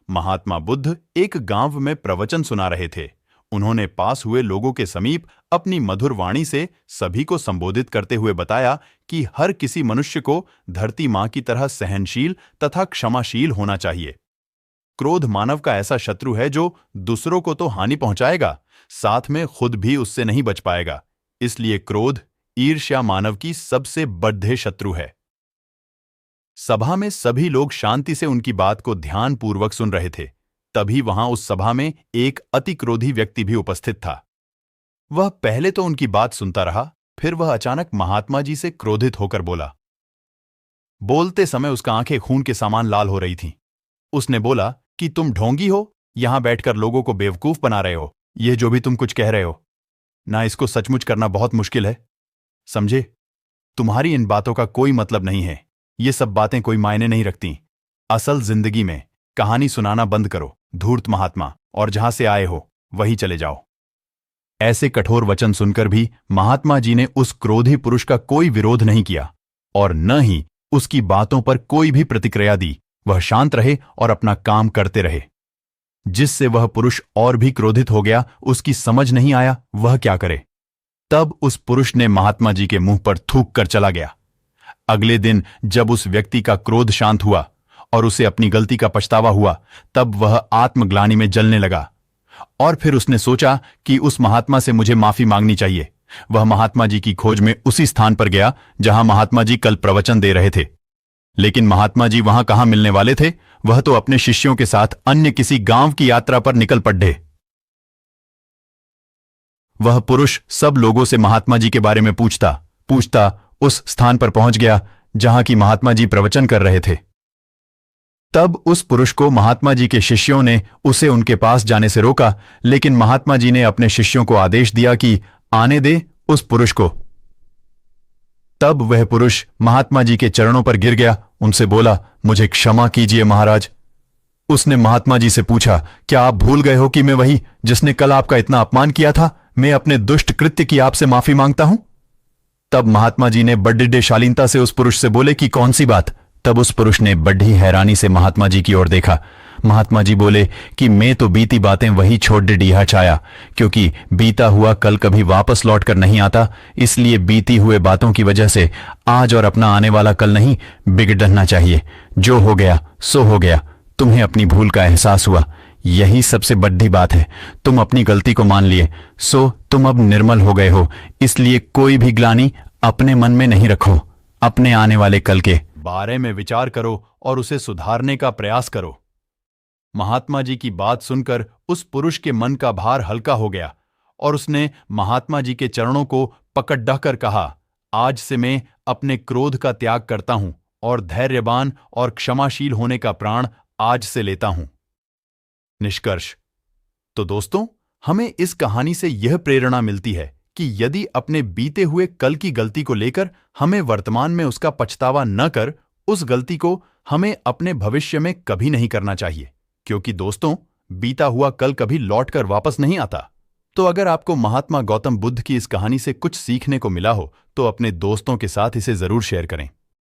महात्मा बुद्ध एक गांव में प्रवचन सुना रहे थे। उन्होंने पास हुए लोगों के समीप अपनी मधुर वाणी से सभी को संबोधित करते हुए बताया कि हर किसी मनुष्य को धरती मां की तरह सहनशील तथा क्षमाशील होना चाहिए। क्रोध मानव का ऐसा शत्रु है जो दूसरों को तो हानि पहुंचाएगा, साथ में खुद भी उससे नहीं बच पाएगा। इसलिए क्रोध, ईर्ष्या मानव की सबसे बड़े शत्रु है। सभा में सभी लोग शांति से उनकी बात को ध्यानपूर्वक सुन रहे थे। तभी वहां उस सभा में एक अति क्रोधी व्यक्ति भी उपस्थित था। वह पहले तो उनकी बात सुनता रहा, फिर वह अचानक महात्मा जी से क्रोधित होकर बोला। बोलते समय उसका आंखें खून के समान लाल हो रही थीं। उसने बोला कि तुम ढोंगी हो, यहां बैठकर लोगों को बेवकूफ बना रहे हो। यह जो भी तुम कुछ कह रहे हो ना, इसको सचमुच करना बहुत मुश्किल है। समझे, तुम्हारी इन बातों का कोई मतलब नहीं है। ये सब बातें कोई मायने नहीं रखती। असल जिंदगी में कहानी सुनाना बंद करो, धूर्त महात्मा, और जहां से आए हो वहीं चले जाओ। ऐसे कठोर वचन सुनकर भी महात्मा जी ने उस क्रोधी पुरुष का कोई विरोध नहीं किया और न ही उसकी बातों पर कोई भी प्रतिक्रिया दी। वह शांत रहे और अपना काम करते रहे। जिससे वह पुरुष और भी क्रोधित हो गया। उसकी समझ नहीं आया वह क्या करे। तब उस पुरुष ने महात्मा जी के मुंह पर थूक कर चला गया। अगले दिन जब उस व्यक्ति का क्रोध शांत हुआ और उसे अपनी गलती का पछतावा हुआ, तब वह आत्मग्लानि में जलने लगा और फिर उसने सोचा कि उस महात्मा से मुझे माफी मांगनी चाहिए। वह महात्मा जी की खोज में उसी स्थान पर गया जहां महात्मा जी कल प्रवचन दे रहे थे। लेकिन महात्मा जी वहां कहां मिलने वाले थे, वह तो अपने शिष्यों के साथ अन्य किसी गांव की यात्रा पर निकल पड़े। वह पुरुष सब लोगों से महात्मा जी के बारे में पूछता उस स्थान पर पहुंच गया जहां की महात्मा जी प्रवचन कर रहे थे। तब उस पुरुष को महात्मा जी के शिष्यों ने उसे उनके पास जाने से रोका, लेकिन महात्मा जी ने अपने शिष्यों को आदेश दिया कि आने दे उस पुरुष को। तब वह पुरुष महात्मा जी के चरणों पर गिर गया, उनसे बोला, मुझे क्षमा कीजिए महाराज। उसने महात्मा जी से पूछा, क्या आप भूल गए हो कि मैं वही जिसने कल आपका इतना अपमान किया था? मैं अपने दुष्ट कृत्य की आपसे माफी मांगता हूं। तब महात्मा जी ने बड़ी शालीनता से उस पुरुष से बोले कि कौन सी बात? तब उस पुरुष ने बड़ी हैरानी से महात्मा जी की ओर देखा। महात्मा जी बोले कि मैं तो बीती बातें वही छोड़ डिहा चाया, क्योंकि बीता हुआ कल कभी वापस लौट कर नहीं आता। इसलिए बीती हुए बातों की वजह से आज और अपना आने वाला कल नहीं बिगड़ना चाहिए। जो हो गया सो हो गया। तुम्हें अपनी भूल का एहसास हुआ, यही सबसे बड़ी बात है। तुम अपनी गलती को मान लिए, सो तुम अब निर्मल हो गए हो। इसलिए कोई भी ग्लानि अपने मन में नहीं रखो। अपने आने वाले कल के बारे में विचार करो और उसे सुधारने का प्रयास करो। महात्मा जी की बात सुनकर उस पुरुष के मन का भार हल्का हो गया और उसने महात्मा जी के चरणों को पकड़ ढाकर कहा, आज से मैं अपने क्रोध का त्याग करता हूं और धैर्यवान और क्षमाशील होने का प्राण आज से लेता हूं। निष्कर्ष। तो दोस्तों, हमें इस कहानी से यह प्रेरणा मिलती है कि यदि अपने बीते हुए कल की गलती को लेकर हमें वर्तमान में उसका पछतावा न कर, उस गलती को हमें अपने भविष्य में कभी नहीं करना चाहिए, क्योंकि दोस्तों, बीता हुआ कल कभी लौटकर वापस नहीं आता। तो अगर आपको महात्मा गौतम बुद्ध की इस कहानी से कुछ सीखने को मिला हो तो अपने दोस्तों के साथ इसे जरूर शेयर करें।